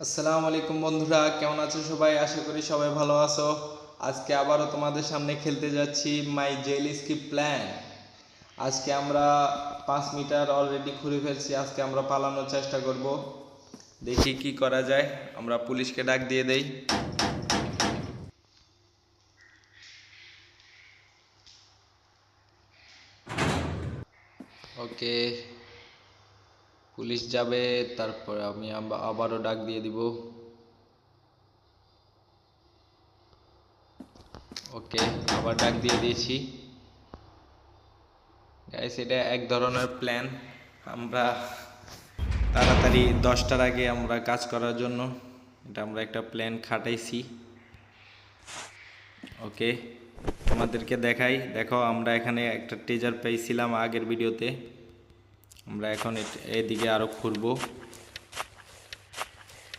আসসালামু আলাইকুম বন্ধুরা, কেমন আছো সবাই? আশা করি সবাই ভালো আছো। আজকে আবারও তোমাদের সামনে খেলতে যাচ্ছি মাই জেল স্কিপ প্ল্যান। আজকে আমরা 5 মিটার অলরেডি ঘুরে ফেলছি। আজকে আমরা পালানোর চেষ্টা করব, দেখি কি করা যায়। আমরা পুলিশকে ডাক দিয়ে দেই। ওকে, পুলিশ যাবে, তারপর আমি আবারও ডাক দিয়ে দিব। ওকে, আবার ডাক দিয়ে দিয়েছি। গাইস, এটা এক ধরনের প্ল্যান। আমরা তাড়াতাড়ি 10টার আগে আমরা কাজ করার জন্য এটা আমরা একটা প্ল্যান খাটাইছি। ওকে, তোমাদেরকে দেখাই। দেখো, আমরা এখানে একটা ট্রেজার পেয়েছিলাম আগের ভিডিওতে। আমরা এখন এদিকে আরও ঘুরব।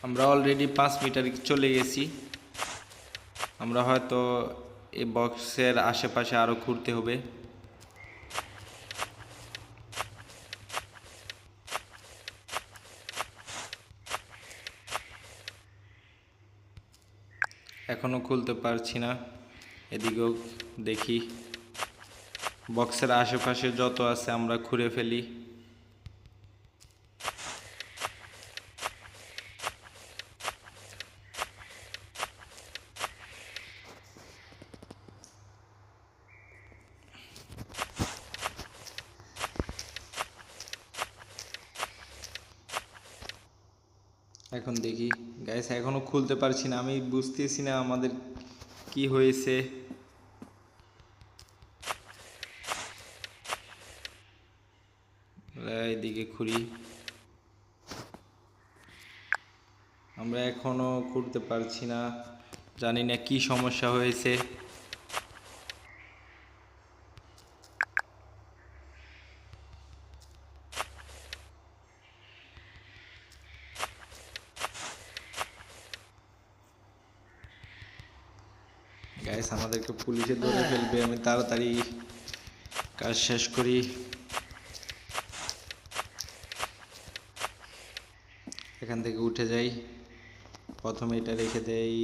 আমরা অলরেডি 5 মিটার চলে গেছি। আমরা হয়তো এই বক্সের আশেপাশে আরও ঘুরতে হবে। এখনও খুলতে পারছি না। এদিকেও দেখি, বক্সের আশেপাশে যত আছে আমরা ঘুরে ফেলি। এখন দেখি গাইস, এখনো খুলতে পারছি না। আমি বুঝতেছি না আমাদের কি হয়েছে। এদিকে ঘুরি, আমরা এখনো খুলতে পারছি না। জানি না কি সমস্যা হয়েছে। গাইস, আমাদেরকে পুলিশে ধরে ফেলবে। আমি তাড়াতাড়ি কাজ শেষ করি। এখান থেকে উঠে যাই। প্রথমে এটা রেখে দেই,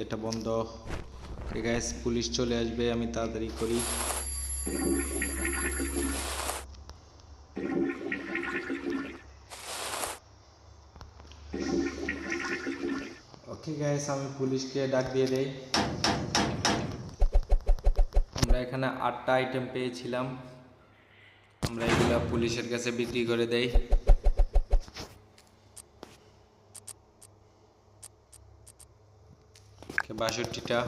এটা বন্ধ। গাইস, পুলিশ চলে আসবে, আমি তাড়াতাড়ি করি। ওকে গাইস, আমি পুলিশকে ডাক দিয়ে দেই। আমরা এখানে 8টা আইটেম পেয়েছিলাম। আমরা এগুলা পুলিশের কাছে বিক্রি করে দেই। 62টা।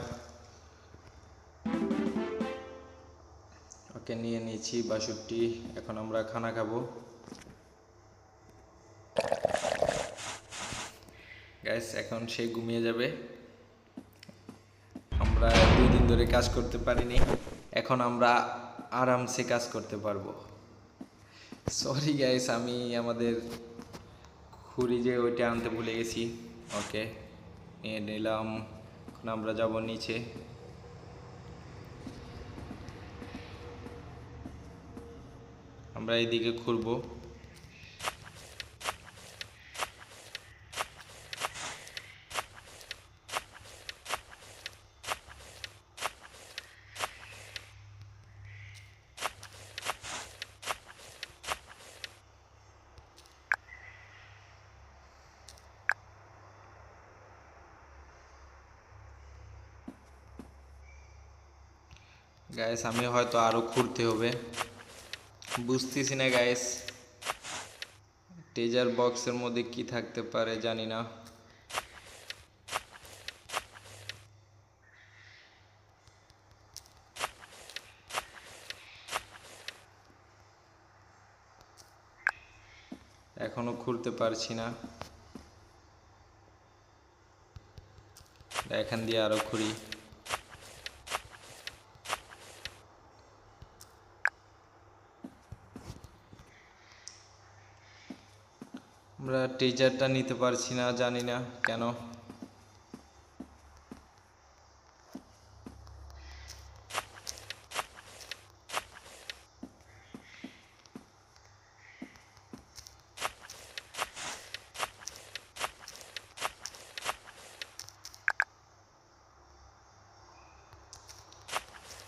ওকে, নিয়ে নিয়েছি 62। এখন আমরা খানা খাবো। গ্যাস, এখন সে ঘুমিয়ে যাবে। আমরা 2 দিন ধরে কাজ করতে পারিনি, এখন আমরা আরামসে কাজ করতে পারবো। সরি গাইস, আমি আমাদের খুঁড়ি যে ওইটা আনতে ভুলে গেছি। ওকে, নিয়ে নিলাম। এখন আমরা যাব নিচে। আমরা এইদিকে ঘুরবো। গাইস, আমি হয়তো আরো ঘুরতে হবে, বুঝতেছি না গাইস। ট্রেজার বক্সের মধ্যে কি থাকতে পারে জানি না। এখনো খুলতে পারছি না। এখান দিয়ে আরো ঘুরি। আমরা ট্রেজারটা নিতে পারছি না, জানি না কেন।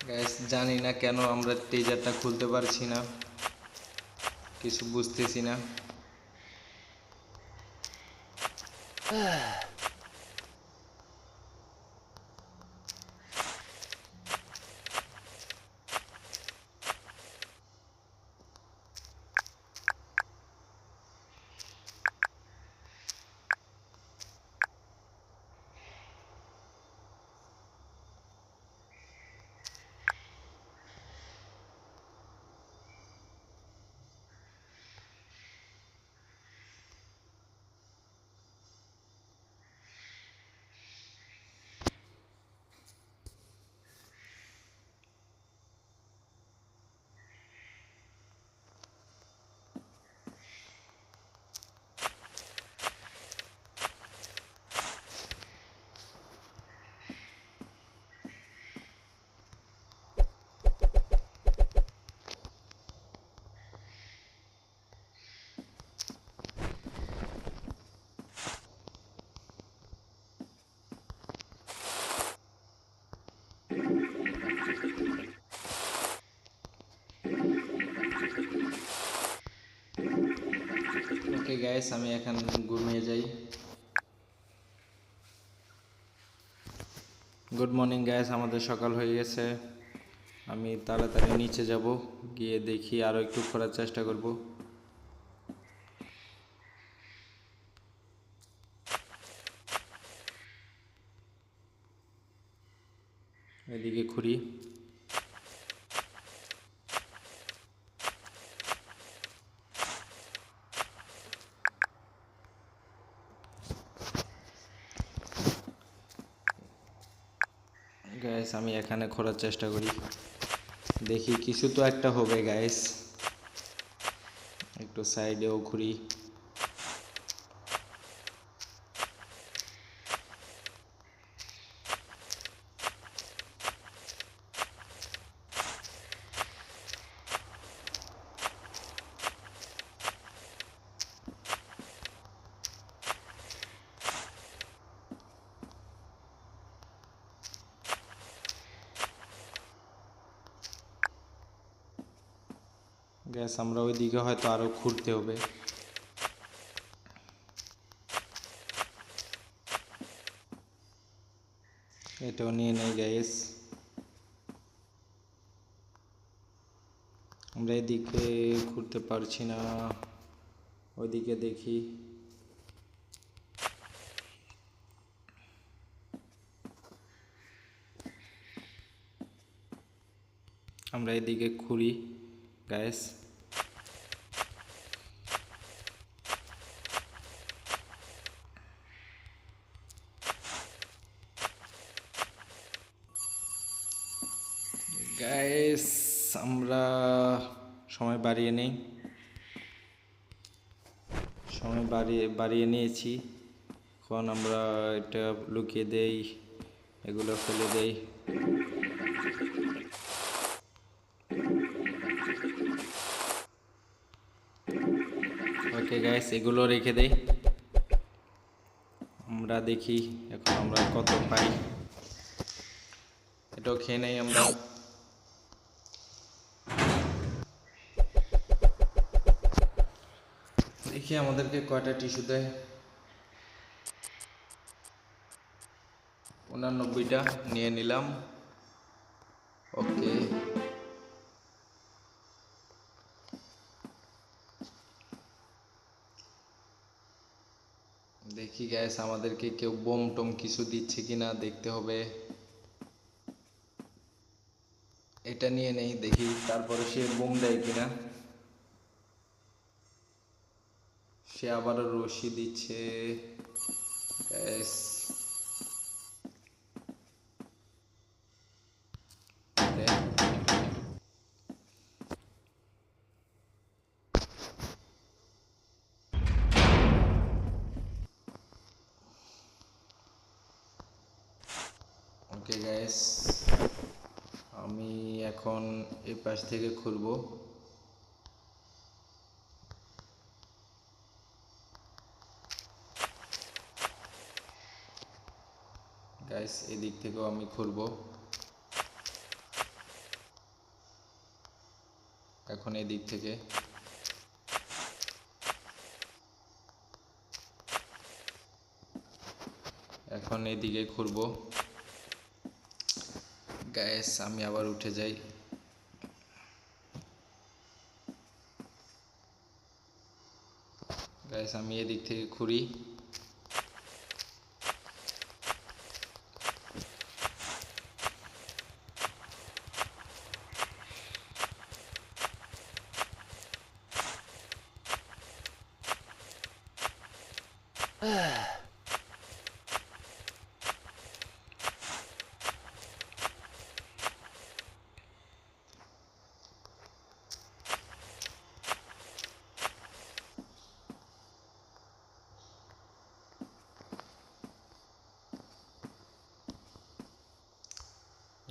গাইস জানি না কেন আমরা ট্রেজারটা খুলতে পারছি না, কিছু বুঝতেছি না। ওকে গাইস, আমি এখন ঘুমিয়ে যাই। গুড মর্নিং গাইস, আমাদের সকাল হয়ে গেছে। আমি তাড়াতাড়ি নিচে যাব, গিয়ে দেখি আরও একটু খোঁড়ার চেষ্টা করব। এদিকে খুঁড়ি। গাইস আমি এখানে খোঁড়ার চেষ্টা করি, দেখি কিছু তো একটা হবে গাইস। একটু সাইডেও ঘুরি। গ্যাস আমরা ওইদিকে হয়তো আরো ঘুরতে হবে। এটাও নিয়ে নেই গ্যাস। আমরা এদিকে ঘুরতে পারছি না, ওইদিকে দেখি। আমরা এদিকে ঘুরি গ্যাস। গাইস আমরা সময় বাড়িয়ে নেই, সময় বাড়িয়ে নিয়েছি। এখন আমরা এটা লুকিয়ে দেই, এগুলো ফেলে দেই। ওকে গাইস, এগুলো রেখে দেই। আমরা দেখি এখন আমরা কত পাই। এটাও খেয়ে নেই আমরা। দেখি আমাদেরকে কয়টা টিস্যু দেয়। 89টা নিয়ে নিলাম। ওকে, দেখি গ্যাস আমাদেরকে কেউ বোম টোম কিছু দিচ্ছে কিনা দেখতে হবে। এটা নিয়ে নেই, দেখি তারপরে সে বোম দেয় কিনা। সে আবারও রশি দিচ্ছে গ্যাস। ওকে গ্যাস, আমি এখন এই পাশ থেকে খুলবো। গাইস এদিক থেকেও আমি খুলবো। এখন এদিক থেকে এখন এদিকে ঘুরবো। গ্যাস আমি আবার উঠে যাই। গ্যাস আমি এদিক থেকে ঘুরি।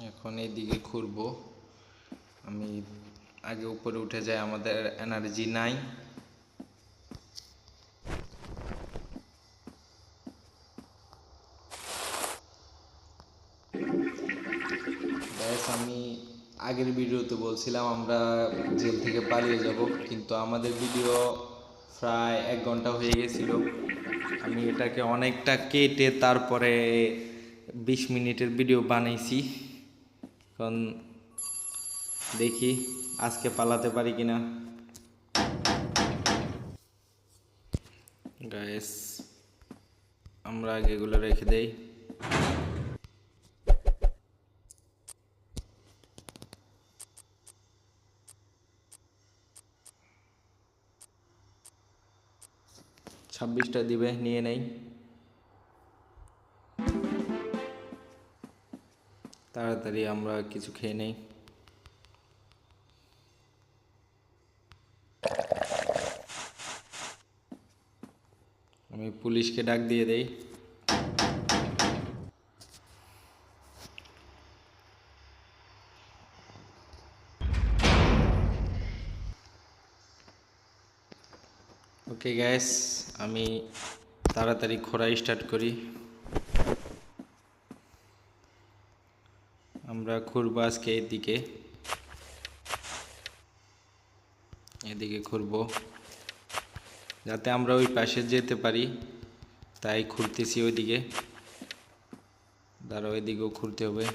এখন এইদিকে ঘুরবো। আমি আগে উপরে উঠে যাই, আমাদের এনার্জি নাই। আমি আগের ভিডিওতে বলছিলাম আমরা জেল থেকে পালিয়ে যাব, কিন্তু আমাদের ভিডিও প্রায় 1 ঘন্টা হয়ে গেছিল। আমি এটাকে অনেকটা কেটে তারপরে 20 মিনিটের ভিডিও বানাইছি। এখন দেখি আজকে পালাতে পারি কিনা। গাইস আমরা আগে এগুলো রেখে দেই। ছাব্বিশটা দিবে, নিয়ে নেই। তাড়াতাড়ি আমরা কিছু খেয়ে নেই। আমি পুলিশকে ডাক দিয়ে দেই। ওকে গ্যাস আমি তাড়াতাড়ি ঘোরা স্টার্ট করি। আমরা ঘুরবো আজকে এদিকে ঘুরবো যাতে আমরা ওই পাশে যেতে পারি, তাই ঘুরতেছি ওইদিকে। দাঁড়াও, ওইদিকেও ঘুরতে হবে।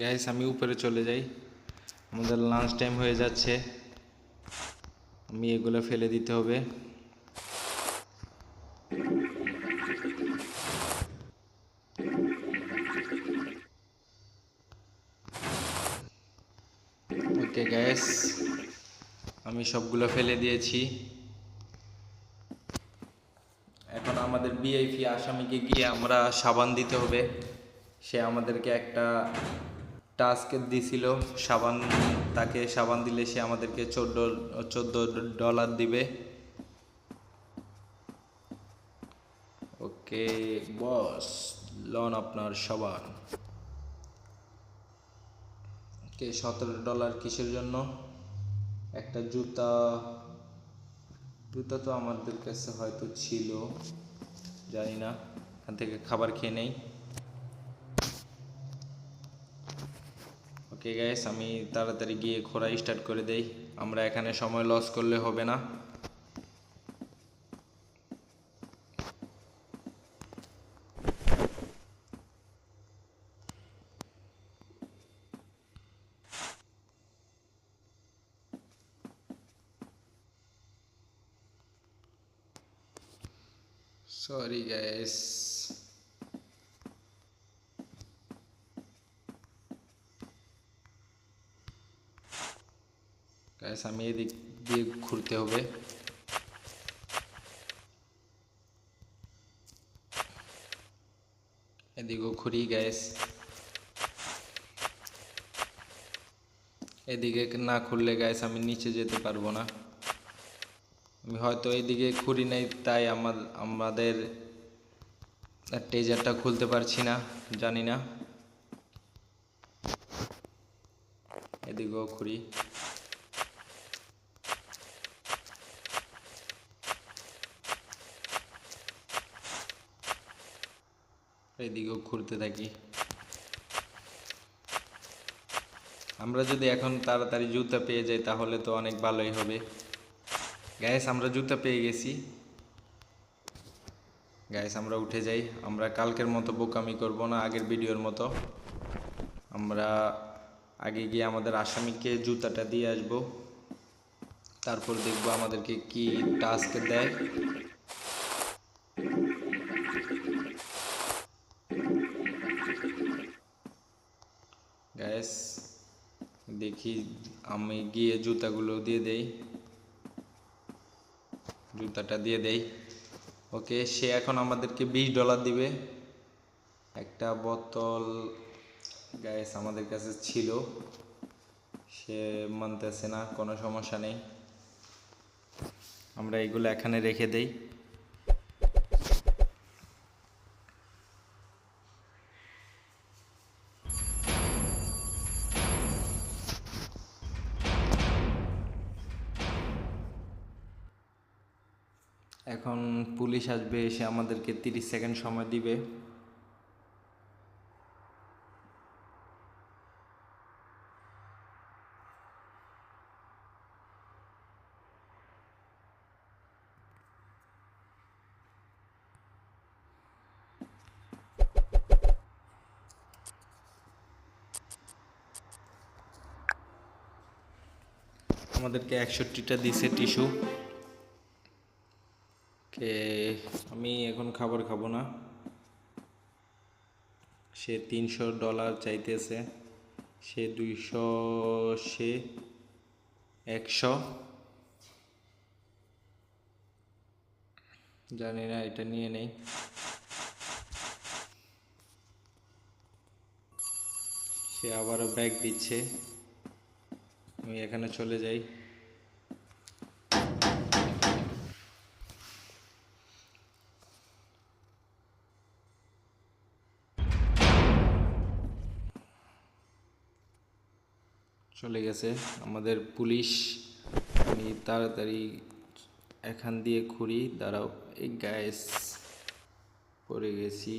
গাইস আমি উপরে চলে যাই, আমাদের লাঞ্চ টাইম হয়ে যাচ্ছে। আমি এগুলো ফেলে দিতে হবে। ওকে গাইস আমি সবগুলো ফেলে দিয়েছি। এখন আমাদের ভিআইপি আসামিকে গিয়ে আমরা সাবান দিতে হবে। সে আমাদেরকে একটা টাস্ক দিছিল সাবান, তাকে সাবান দিলে সে আমাদেরকে 14 ডলার দিবে। ওকে বস, লন আপনার সাবান। ওকে 17 ডলার কিসের জন্য? একটা জুতা তো আমাদের কাছে হয়তো ছিল, জানি না। এখান থেকে খাবার খেয়ে নেই। ওকে গাইস আমি তাড়াতাড়ি গিয়ে ঘোরা স্টার্ট করে দেই, আমরা এখানে সময় লস করলে হবে না। Sorry guys. গাইস আমি এদিক দিয়ে ঘুরতে হবে। এদিকেও ঘুরি গাইস। এদিকে না খুললে গাইস আমি নিচে যেতে পারবো না। আমি হয়তো এইদিকে খুঁড়ি নাই, তাই আমাদের ট্রেজারটা খুলতে পারছি না, জানি না। এদিকেও খুঁড়ি, এদিকেও খুঁড়তে থাকি। আমরা যদি এখন তাড়াতাড়ি জুতা পেয়ে যাই তাহলে তো অনেক ভালোই হবে। গাইস আমরা জুতা পেয়ে গেছি। গাইস আমরা উঠে যাই। আমরা কালকের মতো বোকামি করব না, আগের ভিডিওর মতো। আমরা আগে গিয়ে আমাদের আসামিকে জুতাটা দিয়ে আসব, তারপর দেখব আমাদেরকে কি টাস্ক দেয়। গাইস দেখি, আমি গিয়ে জুতাগুলো দিয়ে দেই, জুতাটা দিয়ে দেই। ওকে, সে এখন আমাদেরকে $20 দিবে। একটা বোতল গাইস আমাদের কাছে ছিল, সে মানতেছে না, কোনো সমস্যা নেই, আমরা এগুলো এখানে রেখে দেই। এখন পুলিশ আসবে, এসে আমাদেরকে 30 সেকেন্ড সময় দিবে। আমাদেরকে 61টা দিছে টিস্যু। কে আমি এখন খাবার খাবো না। সে $300 চাইতেছে, সে 200, সে 100, জানি না, এটা নিয়ে নেই। সে আবারও ব্যাগ দিচ্ছে, আমি এখানে চলে যাই। চলে গেছে আমাদের পুলিশ। আমি তাড়াতাড়ি এখান দিয়ে ঘুরি, দাঁড়াও। এই গ্যাস পড়ে গেছি।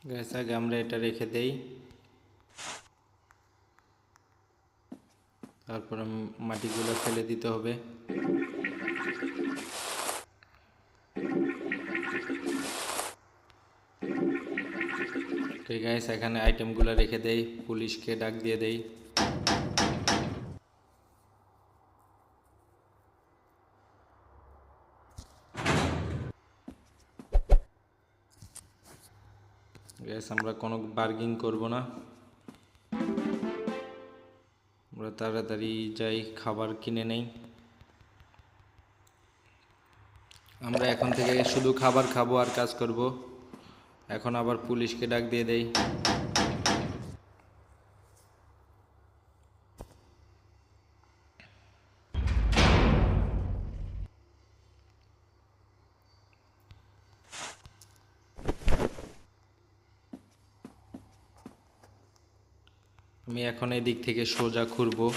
গ্যাস আগে আমরা এটা রেখে দেই, তারপর মাটিগুলো ফেলে দিতে হবে। ঠিক আছে, এখানে আইটেমগুলো রেখে দেই, পুলিশকে ডাক দিয়ে দেই। গ্যাস আমরা কোনো বার্গিং করব না, আমরা তাড়াতাড়ি যাই, খাবার কিনে নেই। আমরা এখন থেকে শুধু খাবার খাবো আর কাজ করব। এখন আবার পুলিশকে ডাক দিয়ে দেই। আমি এখন এই দিক থেকে সোজা ঘুরবো।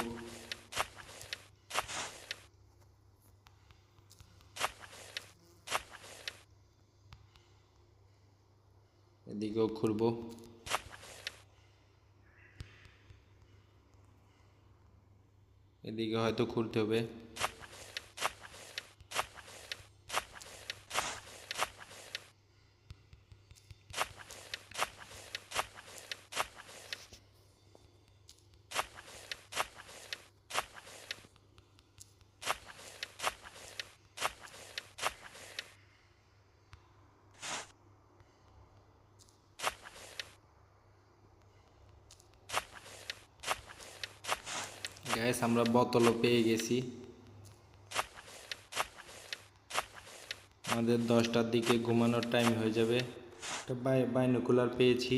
খুলবো। এদিকে হয়তো খুলতে হবে। গ্যাস আমরা বোতলও পেয়ে গেছি। আমাদের 10টার দিকে ঘুমানোর টাইম হয়ে যাবে। একটা বাইনোকুলার পেয়েছি।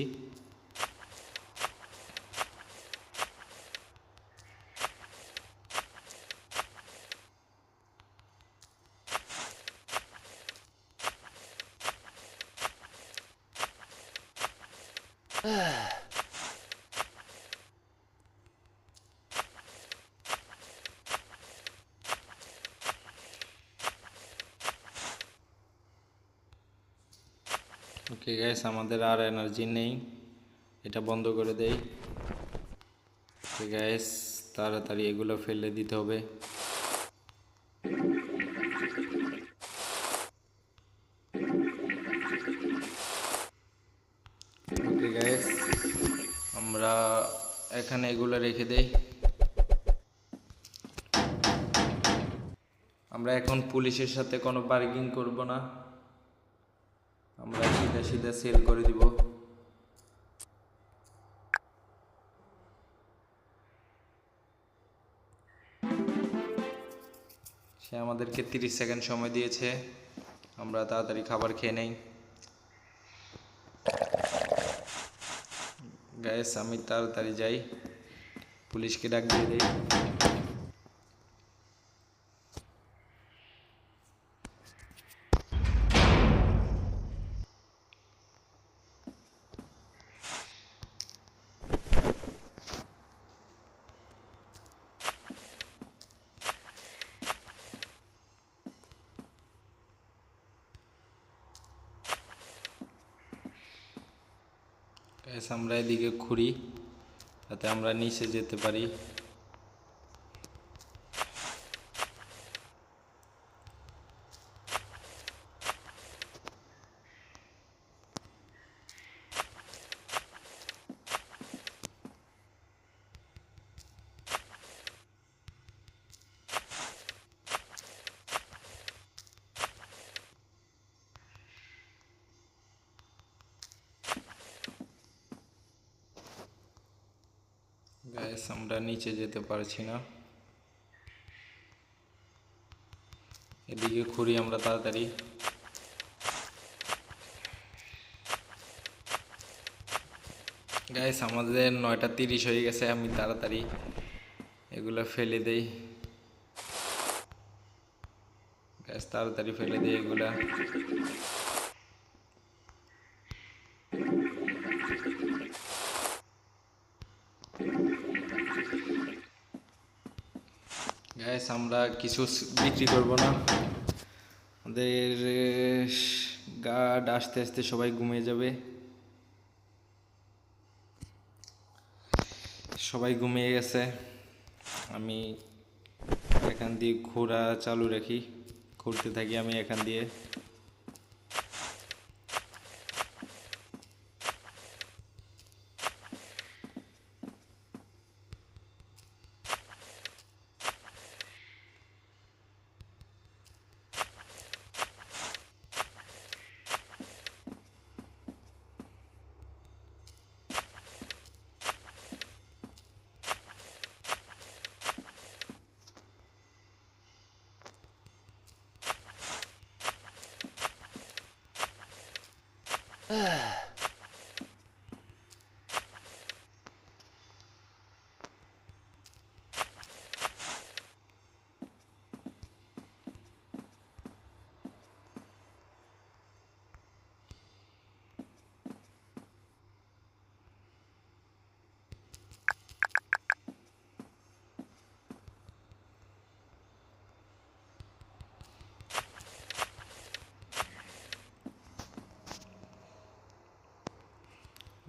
ওকে গাইস, আমাদের আর এনার্জি নেই, এটা বন্ধ করে দেই। ওকে গাইস, তাড়াতাড়ি এগুলো ফেলে দিতে হবে। ওকে গাইস, আমরা এখানে এগুলো রেখে দেই। আমরা এখন পুলিশের সাথে কোনো বার্গেনিং করব না, আমরা সিধা সিধা সেল করে দিব। সে আমাদেরকে 30 সেকেন্ড সময় দিয়েছে, আমরা তাড়াতাড়ি খাবার খেয়ে নেই। গাইস, আমি তাড়াতাড়ি যাই, পুলিশকে ডাক দিয়ে দেই। গাইস, আমরা এদিকে ঘুরি যাতে আমরা নিচে যেতে পারি। গাইস, আমরা নিচে যেতে পারছি না, এদিকে ঘুরি আমরা তাড়াতাড়ি। গাইস, আমাদের 9:30 হয়ে গেছে, আমি তাড়াতাড়ি এগুলো ফেলে দেই। গাইস, তাড়াতাড়ি ফেলে দেই এগুলা। গাইস, আমরা কিছু বিক্রি করব না, আমাদের গার্ড আস্তে আস্তে সবাই ঘুমিয়ে যাবে। সবাই ঘুমিয়ে গেছে, আমি এখান দিয়ে ঘোরা চালু রাখি, ঘুরতে থাকি আমি এখান দিয়ে।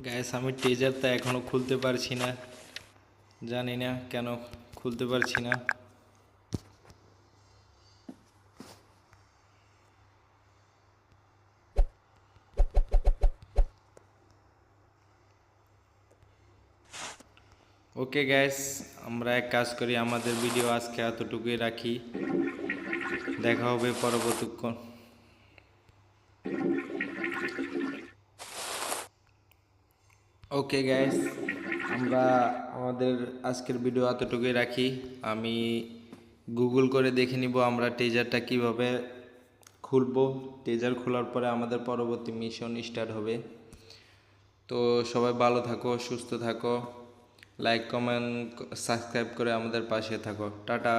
গাইস আমি টেজারটা এখনো খুলতে পারছি না, জানি না কেন খুলতে পারছি না। ওকে গাইস, আমরা এক কাজ করি, আমাদের ভিডিও আজকে এতটুকুই রাখি। দেখা হবে পরবর্তীক্ষণ। ওকে গাইস, আমরা আমাদের আজকের ভিডিও এতটুকুই রাখি। আমি গুগল করে দেখে নিব আমরা টেজারটা কিভাবে খুলবো। টেজার খোলার পরে আমাদের পরবর্তী মিশন স্টার্ট হবে। তো সবাই ভালো থাকো, সুস্থ থাকো, লাইক কমেন্ট সাবস্ক্রাইব করে আমাদের পাশে থাকো। টাটা।